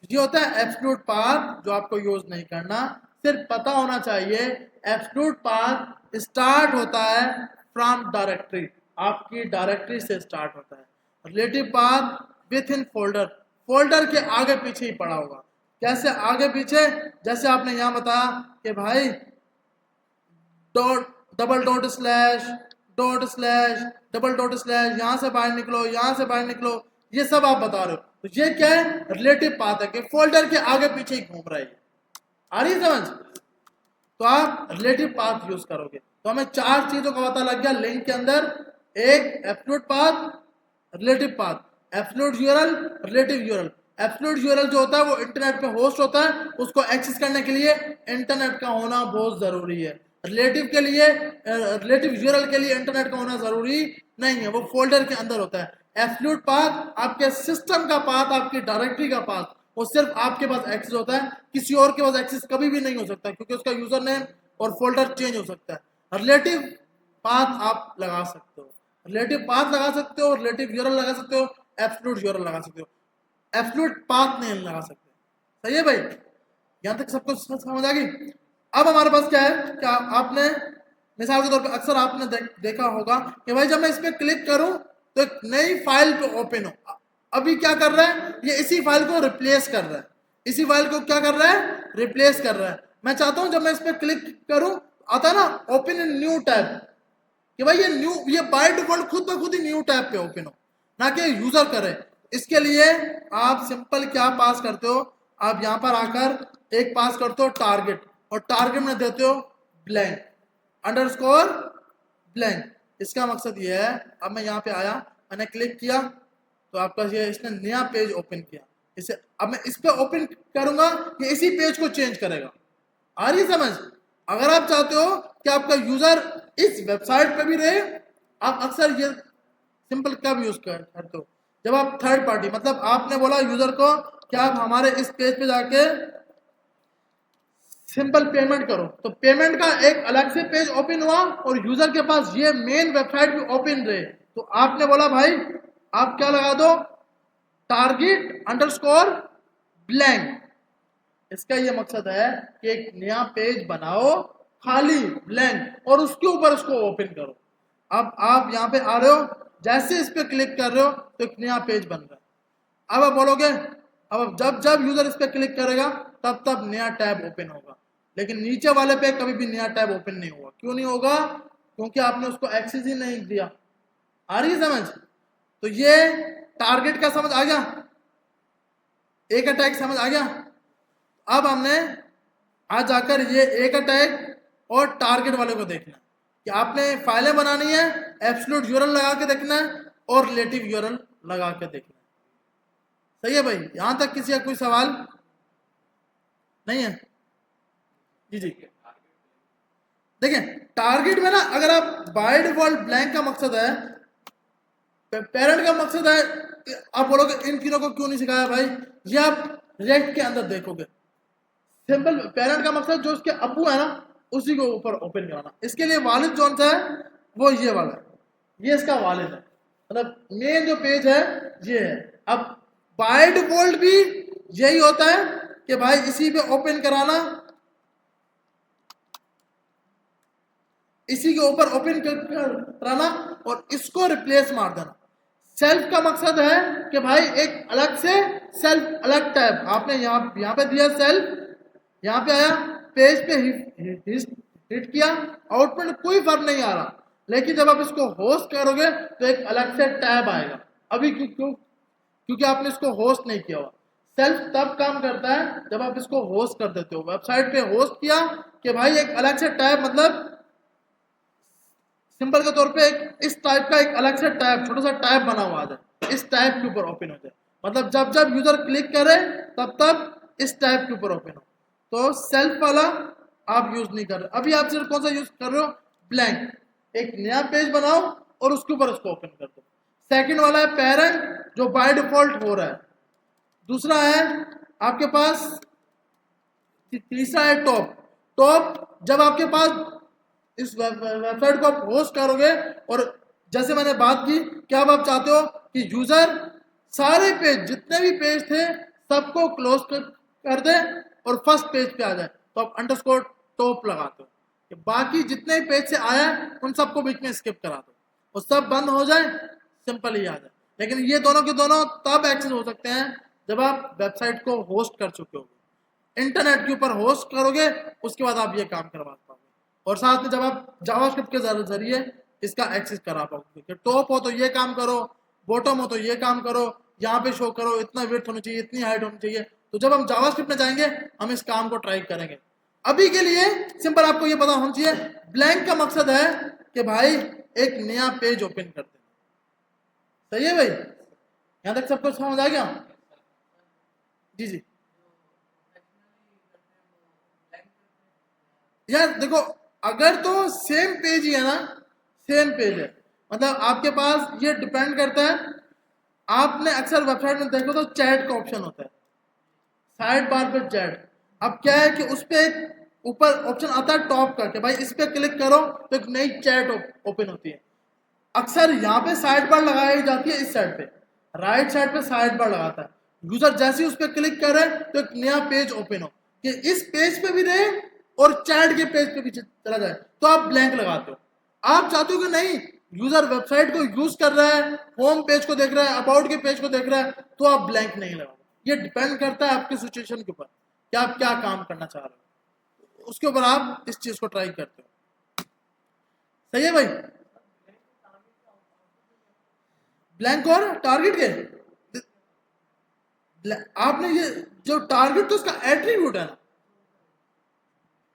ये होता है एब्सोल्यूट पाथ, जो आपको यूज नहीं करना। सिर्फ पता होना चाहिए एब्सोल्यूट पाथ स्टार्ट होता है फ्रॉम डायरेक्टरी, आपकी डायरेक्टरी से स्टार्ट होता है। Relative path within folder, folder के आगे पीछे ही पड़ा होगा। कैसे आगे पीछे? जैसे आपने यहां बताया कि भाई dot, double dot slash, dot slash, double dot slash, यहां से बाहर निकलो, यहां से बाहर निकलो, ये सब आप बता रहे हो। तो ये क्या है, रिलेटिव पाथ है कि फोल्डर के आगे पीछे ही घूम रहा है। आ रही समझ? तो आप रिलेटिव पाथ यूज करोगे। तो हमें 4 चीजों का पता लग गया लिंक के अंदर। एक absolute path, relative path, absolute URL, relative URL. Absolute URL जो होता है वो इंटरनेट पे होस्ट होता है, उसको एक्सेस करने के लिए इंटरनेट का होना बहुत जरूरी है। रिलेटिव के लिए, रिलेटिव यूआरएल के लिए इंटरनेट का होना जरूरी नहीं है, वो फोल्डर के अंदर होता है। एब्सोल्यूट पाथ आपके सिस्टम का पाथ, आपकी डायरेक्टरी का पाथ, वो सिर्फ आपके पास एक्सेस होता है, किसी और के पास एक्सेस कभी भी नहीं हो सकता, क्योंकि उसका यूजर नेम और फोल्डर चेंज हो सकता है। रिलेटिव पाथ आप लगा सकते हो, रिलेटिव पाथ लगा सकते हो, रिलेटिव यूआरएल लगा सकते हो, एब्सोल्यूट यूआरएल लगा सकते हो, एब्सोल्यूट पाथ नहीं लगा सकते। सही है भाई? यहां तक सबको समझ आ गई? अब हमारे पास क्या है, क्या आपने मिसाल के तौर पे अक्सर आपने देखा होगा कि भाई जब मैं इस पे क्लिक करूं तो एक नई फाइल पे ओपन हो। अभी क्या कर रहा है, ये इसी फाइल को रिप्लेस कर रहा है, इसी फाइल को क्या कर रहा है, रिप्लेस कर रहा है। मैं चाहता हूं जब मैं इस पे क्लिक करूं, आता है ना ओपन इन न्यू टैब, कि भाई ये बाय डिफॉल्ट खुद ब खुद ही न्यू टैब पे ओपन हो, ना कि यूजर करे। इसके लिए आप सिंपल क्या पास करते हो, आप यहां पर आकर एक पास करते हो टारगेट, और टारगेट में देते हो ब्लैंक अंडरस्कोर ब्लैंक। इसका मकसद ये है, अब मैं यहाँ पे आया, मैंने क्लिक किया तो आपका ये इसने नया पेज ओपन किया। इसे अब मैं इस पे ओपन करूंगा, ये इसी पेज को चेंज करेगा। आ रही समझ? अगर आप चाहते हो कि आपका यूजर इस वेबसाइट पे भी रहे, आप अक्सर ये सिंपल कब यूज करते हो, जब आप थर्ड पार्टी, मतलब आपने बोला यूजर को कि आप हमारे इस पेज पे जाके सिंपल पेमेंट करो, तो पेमेंट का एक अलग से पेज ओपन हुआ और यूजर के पास ये मेन वेबसाइट भी ओपन रहे। तो आपने बोला भाई आप क्या लगा दो, टारगेट अंडरस्कोर ब्लैंक। इसका ये मकसद है कि एक नया पेज बनाओ खाली ब्लैंक, और उसके ऊपर उसको ओपन करो। अब आप यहाँ पे आ रहे हो, जैसे इस पे क्लिक कर रहे हो तो एक नया पेज बन रहा है। अब आप बोलोगे, अब जब जब यूजर इस पे क्लिक करेगा तब तब नया टैब ओपन होगा, लेकिन नीचे वाले पे कभी भी नया टैब ओपन नहीं होगा। क्यों नहीं होगा? क्योंकि आपने उसको एक्सेस ही नहीं दिया। आ रही समझ? तो ये टारगेट का समझ आ गया, एक अटैक समझ आ गया। अब हमने आज जाकर ये एक अटैक और टारगेट वाले को देखना है कि आपने फाइलें बनानी है, एब्सोल्यूट यूआरएल लगा के देखना है और रिलेटिव यूआरएल लगा के देखना है। सही है भाई? यहां तक किसी का कोई सवाल नहीं है? जी जी। देखिए टारगेट में ना, अगर आप बाय डिफॉल्ट ब्लैंक का मकसद है, पेरेंट का मकसद है, आप बोलोगे इन तीनों को क्यों नहीं सिखाया भाई, ये आप रिएक्ट के अंदर देखोगे। सिंपल पेरेंट का मकसद जो उसके अब्बू है ना, उसी को ऊपर ओपन कराना। इसके लिए वालिद कौन सा है, वो ये वाला है, ये इसका वालिद है, मतलब मेन जो पेज है ये है। अब बाय डिफॉल्ट भी यही होता है कि भाई इसी पे ओपन कराना। इसी के ऊपर ओपन कराना और इसको रिप्लेस मार देना। सेल्फ का मकसद है कि भाई एक अलग से सेल्फ अलग टैब आपने यहाँ पे दिया सेल्फ, यहाँ पे आया पेज पे हिट किया, आउटपुट में कोई फर्क नहीं आ रहा, लेकिन जब आप इसको होस्ट करोगे तो एक अलग से टैब आएगा। अभी क्योंकि आपने इसको होस्ट नहीं किया हुआ। सेल्फ तब काम करता है जब आप इसको होस्ट कर देते हो। वेबसाइट पे होस्ट किया कि भाई एक अलग से टैब, मतलब सिंपल के तौर पे एक इस टाइप का एक अलग से टैब, छोटा सा टैब बना हुआ है, इस टैब के ऊपर ओपन हो जाए, मतलब जब जब यूजर क्लिक करे तब तब इस टैब के ऊपर ओपन हो। तो सेल्फ वाला आप यूज नहीं कर रहे। अभी आप सिर्फ कौन सा यूज कर रहे हो, ब्लैंक, एक नया पेज बनाओ और उसके ऊपर उसको ओपन कर दो। सेकंड वाला है पेरेंट, जो बाय डिफॉल्ट हो रहा है। दूसरा है आपके पास, तीसरा है टॉप। टॉप जब आपके पास इस वेबसाइट को आप होस्ट करोगे और जैसे मैंने बात की कि अब आप चाहते हो कि यूजर सारे पेज, जितने भी पेज थे सबको क्लोज कर दे और फर्स्ट पेज पे आ जाए, तो आप अंडरस्कोर टॉप लगाते हो कि बाकी जितने पेज से आया उन सबको बीच में स्किप करा दो और सब बंद हो जाए, सिंपल ही आ जाए। लेकिन ये दोनों के दोनों तब एक्सेस हो सकते हैं जब आप वेबसाइट को होस्ट कर चुके हो, इंटरनेट के ऊपर होस्ट करोगे, उसके बाद आप ये काम करवा पाओगे। और साथ में जब आप जावास्क्रिप्ट के जरिए इसका एक्सेस करा पाओगे कि टॉप हो तो ये काम करो, बॉटम हो तो ये काम करो, यहाँ पे शो करो, इतना विड्थ होनी चाहिए, इतनी हाइट होनी चाहिए। तो जब हम जावास्क्रिप्ट में जाएंगे हम इस काम को ट्राई करेंगे। अभी के लिए सिंपल आपको ये पता होना चाहिए, ब्लैंक का मकसद है कि भाई एक नया पेज ओपन कर देना। सही है भाई, यहाँ तक सबको समझ आ गया? जी जी। यार देखो, अगर तो सेम पेज ही है ना, सेम पेज है, मतलब आपके पास ये डिपेंड करता है। आपने अक्सर वेबसाइट में देखो तो चैट का ऑप्शन होता है, साइड बार पे चैट। अब क्या है कि उस पे एक ऊपर ऑप्शन आता है टॉप का कि भाई इस पे क्लिक करो तो एक नई चैट ओपन होती है। अक्सर यहाँ पे साइड बार लगाई जाती है, इस साइड पे राइट साइड पे साइड बार लगाता है। यूजर जैसे ही उस पर क्लिक करे तो एक नया पेज ओपन हो कि इस पेज पे भी रहे और चैट के पेज पे भी चला जाए, तो आप ब्लैंक लगाते हो। आप चाहते हो कि नहीं, यूजर वेबसाइट को यूज कर रहा है, होम पेज को देख रहा है, अबाउट के पेज को देख रहा है, तो आप ब्लैंक नहीं लगाओ। ये डिपेंड करता है आपकी सिचुएशन के ऊपर कि आप क्या काम करना चाह रहे हो, उसके ऊपर आप इस चीज को ट्राई करते हो। सही है भाई? ब्लैंक और टारगेट के आपने ये जो टारगेट तो उसका एट्रीब्यूट है ना,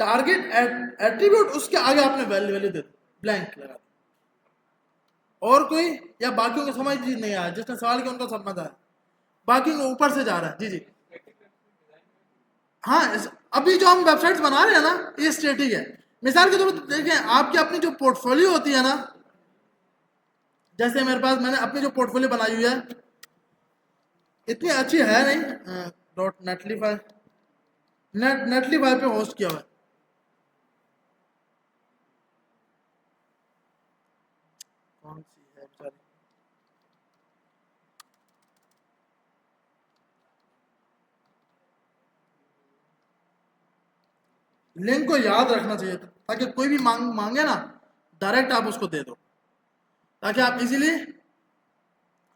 टारगेट एट्रीब्यूट, उसके आगे आपने वैल्यू वैल्यू दे दी, ब्लैंक लगा दी। और कोई या बाकियों को समझ नहीं आया? जिसने सवाल किया उनको समझ आया, बाकी ऊपर से जा रहा है। जी जी। हाँ, अभी जो हम वेबसाइट्स बना रहे हैं ना, ये स्टैटिक है। मिसाल के तौर पर देखें, आपकी अपनी जो पोर्टफोलियो होती है ना, जैसे मेरे पास मैंने अपनी जो पोर्टफोलियो बनाई हुई है, इतनी अच्छी है नहीं, डॉट नेटलीफाई नेटलीफाई पे होस्ट किया हुआ है। कौन सी है बेचारी, लिंक को याद रखना चाहिए ताकि कोई भी मांगे ना, डायरेक्ट आप उसको दे दो, ताकि आप इजीली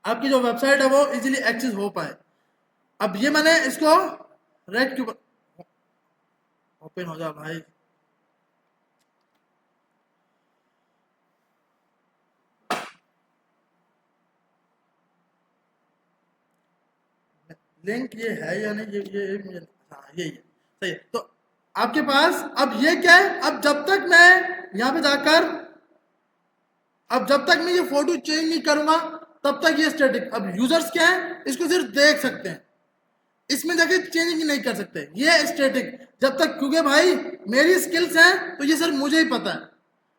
आपकी जो वेबसाइट है वो इजीली एक्सेस हो पाए। अब ये मैंने इसको रेड के ऊपर ओपन हो जा भाई, लिंक ये है या नहीं, ये मुझे, हाँ यही है, सही है। तो आपके पास अब ये क्या है, अब जब तक मैं यहाँ पे जाकर, अब जब तक मैं ये फोटो चेंज नहीं करूंगा तब तक ये स्टैटिक। अब यूजर्स क्या है, इसको सिर्फ देख सकते हैं, इसमें जाके चेंजिंग नहीं कर सकते, ये स्टैटिक जब तक, क्योंकि भाई मेरी स्किल्स हैं तो ये सिर्फ मुझे ही पता है,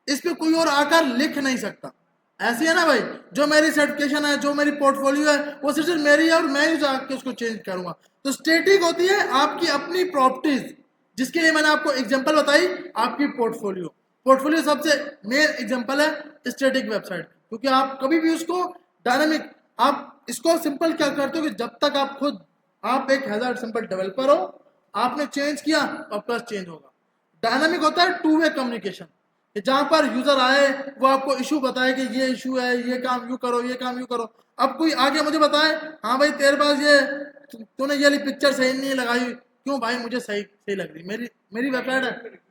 इस पे कोई और आकर लिख नहीं सकता। ऐसी है ना भाई, जो मेरी सर्टिफिकेशन है, जो मेरी पोर्टफोलियो है, वो सिर्फ मेरी है और मैं ही जाके उसको चेंज करूंगा। तो स्टैटिक होती है आपकी अपनी प्रॉपर्टीज, जिसके लिए मैंने आपको एग्जांपल बताई, आपकी पोर्टफोलियो। पोर्टफोलियो सबसे मेन एग्जांपल है स्टैटिक वेबसाइट, क्योंकि आप कभी भी उसको डायनामिक, आप इसको सिंपल क्या करते हो कि जब तक आप खुद, आप एक हैजर्ड सिंपल डेवलपर हो, आपने चेंज किया तो आपका चेंज होगा। डायनामिक होता है टू वे कम्युनिकेशन, कि जहां पर यूजर आए वो आपको इशू बताए कि ये इशू है, ये काम यूं करो, ये काम यूं करो। अब कोई आगे मुझे बताए हाँ भाई तेरे पास ये तूने ये वाली पिक्चर सही नहीं लगाई, क्यों भाई मुझे सही सही लग रही, मेरी मेरी वेबसाइट है।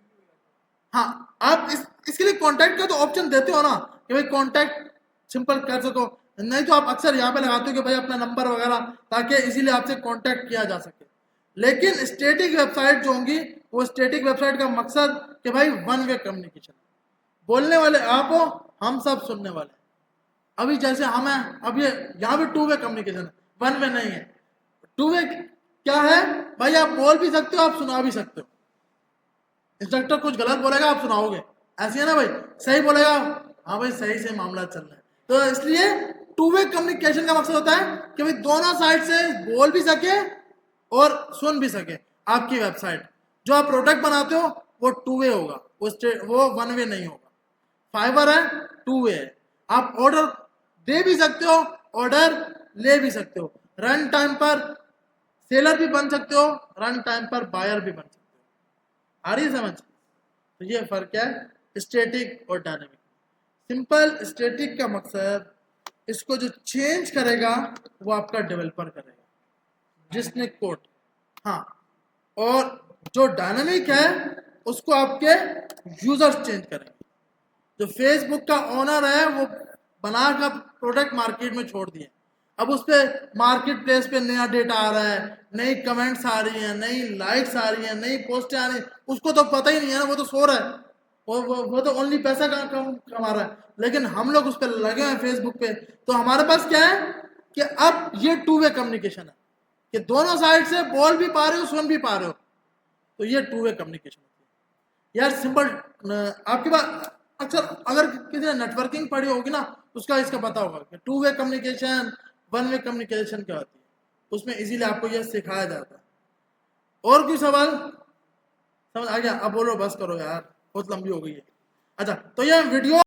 हाँ, आप इसके लिए कांटेक्ट का तो ऑप्शन देते हो ना कि भाई कांटेक्ट सिंपल कर सको। नहीं तो आप अक्सर यहाँ पे लगाते हो कि भाई अपना नंबर वगैरह, ताकि इजीली आपसे कांटेक्ट किया जा सके। लेकिन स्टैटिक वेबसाइट जो होंगी, वो स्टैटिक वेबसाइट का मकसद कि भाई वन वे कम्युनिकेशन, बोलने वाले आप हो, हम सब सुनने वाले। अभी जैसे हम हैं, अब ये यहाँ पे टू वे कम्युनिकेशन है, वन वे नहीं है। टू वे क्या है भाई, आप बोल भी सकते हो, आप सुना भी सकते हो। इंस्ट्रक्टर कुछ गलत बोलेगा, आप सुनाओगे, ऐसी है ना भाई। सही बोलेगा, हाँ भाई सही से मामला चल रहा है। तो इसलिए टू वे कम्युनिकेशन का मकसद होता है कि भाई दोनों साइड से बोल भी सके और सुन भी सके। आपकी वेबसाइट जो आप प्रोडक्ट बनाते हो वो टू वे होगा, वो वन वे नहीं होगा। फाइबर है, टू वे है। आप ऑर्डर दे भी सकते हो, ऑर्डर ले भी सकते हो। रन टाइम पर सेलर भी बन सकते हो, रन टाइम पर बायर भी बन सकते हो। आ रही है समझ? तो ये फर्क है स्टैटिक और डायनेमिक। सिंपल स्टैटिक का मकसद, इसको जो चेंज करेगा वो आपका डेवलपर करेगा, जिसने कोड। हाँ, और जो डायनामिक है उसको आपके यूजर्स चेंज करेंगे। जो फेसबुक का ओनर है वो बनाकर प्रोडक्ट मार्केट में छोड़ दिए, अब उस पर मार्केट प्लेस पे नया डेटा आ रहा है, नई कमेंट्स आ रही हैं, नई लाइक्स आ रही हैं, नई पोस्टें आ रही हैं, उसको तो पता ही नहीं है ना, वो तो सो रहा है, वो तो ओनली पैसा कमा रहा है। लेकिन हम लोग उस पर लगे हैं फेसबुक पे, तो हमारे पास क्या है कि अब ये टू वे कम्युनिकेशन है कि दोनों साइड से बोल भी पा रहे हो, सुन भी पा रहे हो। तो ये टू वे कम्युनिकेशन होती है यार। सिंपल आपके पास अक्सर अगर किसी ने नेटवर्किंग पढ़ी होगी ना, उसका इसका पता होगा कि two way communication, one way communication क्या होती है, उसमें इजीली आपको यह सिखाया जाता है। और कोई सवाल समझ आ गया? अब बोलो बस करो यार, बहुत लंबी हो गई है। अच्छा, तो यह वीडियो